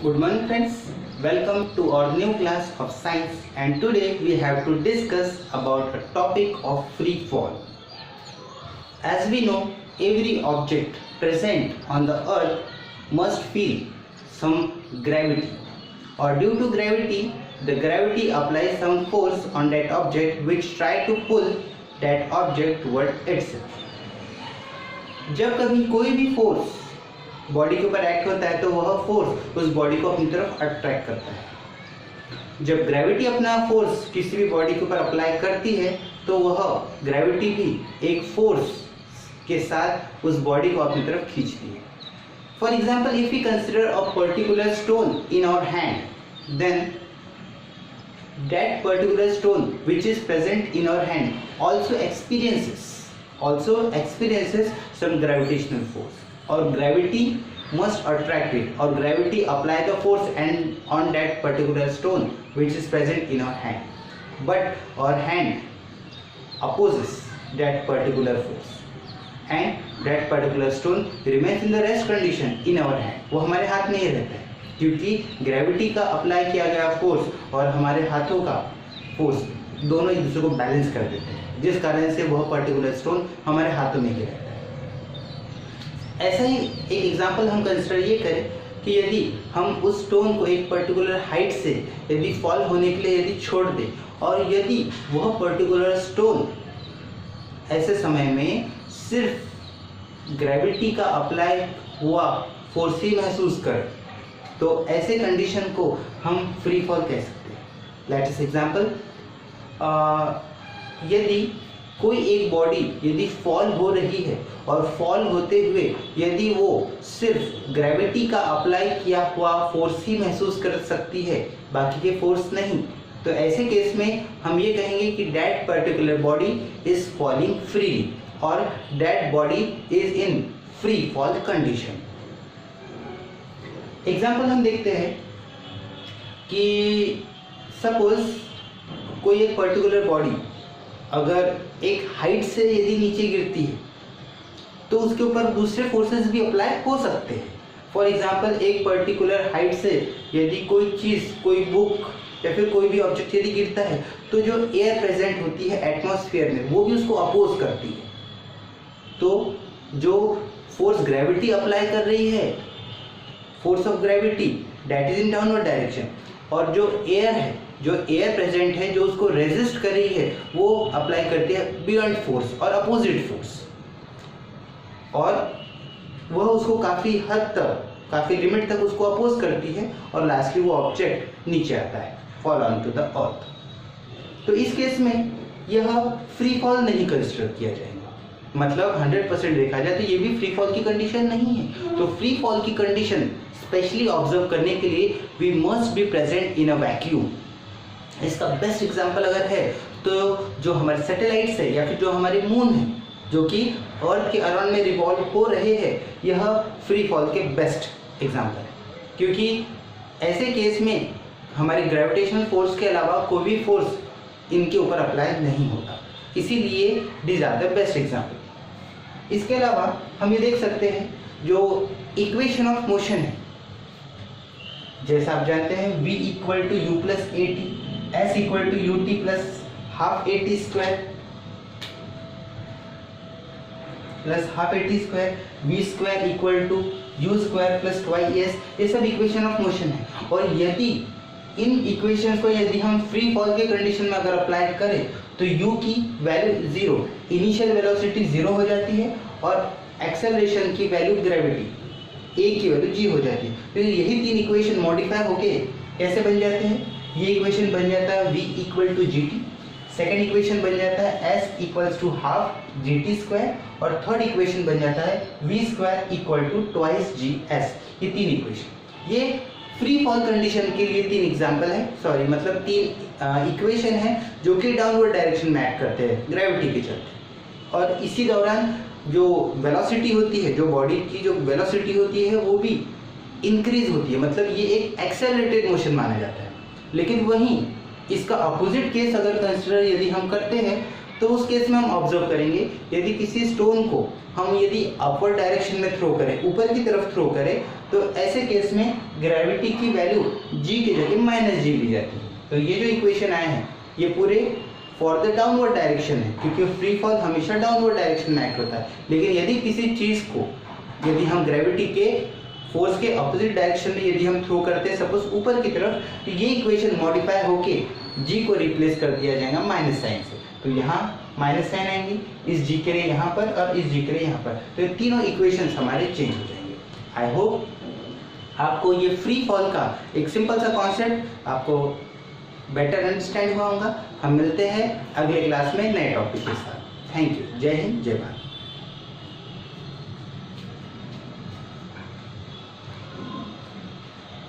Good morning friends, welcome to our new class of science, and today we have to discuss about a topic of free fall. As we know, every object present on the earth must feel some gravity, or due to gravity, the gravity applies some force on that object which try to pull that object toward itself. जब कभी कोई भी force body के ऊपर act होता है तो वह फोर्स उस बॉडी को अपनी तरफ अट्रैक्ट करता है। जब ग्रेविटी अपना फोर्स किसी भी बॉडी के ऊपर अप्लाई करती है तो वह ग्रेविटी भी एक फोर्स के साथ उस बॉडी को अपनी तरफ खींचती है। For example, if we consider a particular stone in our hand, then that particular stone which is present in our hand also experiences some gravitational force, or gravity must attract it, or gravity apply the force and on that particular stone which is present in our hand, but our hand opposes that particular force and that particular stone remains in the rest condition in our hand. वो हमारे हाथ में ही रहता है क्योंकि gravity का apply किया गया फोर्स और हमारे हाथों का फोर्स दोनों एक दूसरे को बैलेंस कर देते हैं, जिस कारण से वह पर्टिकुलर स्टोन हमारे हाथों में ही रहता है। ऐसा ही एक एग्जांपल हम कंसिडर ये करें कि यदि हम उस स्टोन को एक पर्टिकुलर हाइट से यदि फॉल होने के लिए यदि छोड़ दें, और यदि वह पर्टिकुलर स्टोन ऐसे समय में सिर्फ ग्रेविटी का अप्लाई हुआ फोर्स ही महसूस कर, तो ऐसे कंडीशन को हम फ्री फॉल कह सकते हैं। लेट अस एग्जांपल, यदि कोई एक बॉडी यदि फॉल हो रही है और फॉल होते हुए यदि वो सिर्फ ग्रेविटी का अप्लाई किया हुआ फोर्स ही महसूस कर सकती है, बाकी के फोर्स नहीं, तो ऐसे केस में हम ये कहेंगे कि that particular body is falling freely, और that body is in free fall condition. Example हम देखते हैं कि सपोज कोई एक पर्टिकुलर बॉडी अगर एक हाइट से यदि नीचे गिरती है तो उसके ऊपर दूसरे फोर्सेस भी अप्लाई हो सकते हैं। फॉर एग्जांपल, एक पर्टिकुलर हाइट से यदि कोई चीज़, कोई बुक या फिर कोई भी ऑब्जेक्ट यदि गिरता है तो जो एयर प्रेजेंट होती है एटमॉस्फेयर में वो भी उसको अपोज करती है। तो जो फोर्स ग्रेविटी अप्लाई कर रही है, force of gravity that is in downward direction, और जो एयर है, जो एयर प्रेजेंट है, जो उसको रेजिस्ट कर रही है, वो अप्लाई करती है बियॉन्ड फोर्स और अपोजिट फोर्स, और वह उसको काफ़ी हद तक, काफ़ी लिमिट तक उसको अपोज करती है, और लास्टली वो ऑब्जेक्ट नीचे आता है, fall on to the earth. तो इस केस में यह फ्री फॉल नहीं कंसिडर किया जाएगा, मतलब 100% देखा जाए तो ये भी फ्री फॉल की कंडीशन नहीं है। तो फ्री फॉल की कंडीशन स्पेशली ऑब्जर्व करने के लिए we must be present in a vacuum. इसका बेस्ट एग्जांपल अगर है तो जो हमारे सैटेलाइट्स है या फिर जो हमारे मून है जो कि अर्थ के अराउंड में रिवॉल्व हो रहे हैं, यह फ्री फॉल के बेस्ट एग्जांपल है, क्योंकि ऐसे केस में हमारे ग्रेविटेशनल फोर्स के अलावा कोई भी फोर्स इनके ऊपर अप्लाई नहीं होता, इसीलिए this are the best example. इसके अलावा हम ये देख सकते हैं जो इक्वेशन ऑफ मोशन है, जैसा आप जानते हैं v equal to u plus a t, s equal to u t plus half a t square plus half a t square, v square equal to u square plus two a s, ये सब equation of motion है। और यदि इन equations को यदि हम free fall के condition में अगर अप्लाई करें तो u की value zero, initial velocity zero हो जाती है, और एक्सेलरेशन की वैल्यू ग्रेविटी a की वैल्यू g हो जाती है। तो यही तीन इक्वेशन मॉडिफाई होके कैसे बन जाते हैं? ये इक्वेशन बन जाता है v equal to g t, second equation बन जाता है s equals to half g t square, और थर्ड इक्वेशन बन जाता है v square equal to twice g s. ये तीन इक्वेशन, ये फ्री फॉल कंडीशन के लिए तीन एग्जाम्पल है, सॉरी मतलब तीन इक्वेशन है जो कि डाउनवर्ड डायरेक्शन में एक्ट करते हैं ग्रेविटी के चलते, और इसी दौरान जो वेलोसिटी होती है, जो बॉडी की जो वेलोसिटी होती है वो भी इंक्रीज होती है, मतलब ये एक एक्सेलरेटेड मोशन माना जाता है। लेकिन वहीं इसका अपोजिट केस अगर कंसिडर यदि हम करते हैं तो उस केस में हम ऑब्जर्व करेंगे यदि किसी स्टोन को हम यदि अपवर्ड डायरेक्शन में थ्रो करें, ऊपर की तरफ थ्रो करें, तो ऐसे केस में ग्रेविटी की वैल्यू g की जगह -g ली जाती है। तो ये जो इक्वेशन आए हैं ये पूरे फॉर द डाउनवर्ड डायरेक्शन है, क्योंकि फ्री फॉल हमेशा डाउनवर्ड डायरेक्शन में एक्ट होता है। लेकिन यदि किसी चीज़ को यदि हम ग्रेविटी के फोर्स के अपोजिट डायरेक्शन में यदि हम थ्रो करते हैं सपोज ऊपर की तरफ, तो ये इक्वेशन मॉडिफाई होके g को रिप्लेस कर दिया जाएगा माइनस साइन से। तो यहाँ माइनस साइन आएंगी इस g के लिए यहाँ पर और इस g के लिए यहाँ पर, तो ये तीनों इक्वेशंस हमारे चेंज हो जाएंगे। आई होप आपको ये फ्री फॉल का एक सिंपल सा कॉन्सेप्ट आपको बेटर अंडरस्टैंड हुआ होगा। हम मिलते हैं अगले क्लास में नए टॉपिक के साथ। Thank you. जय हिंद, जय भारत।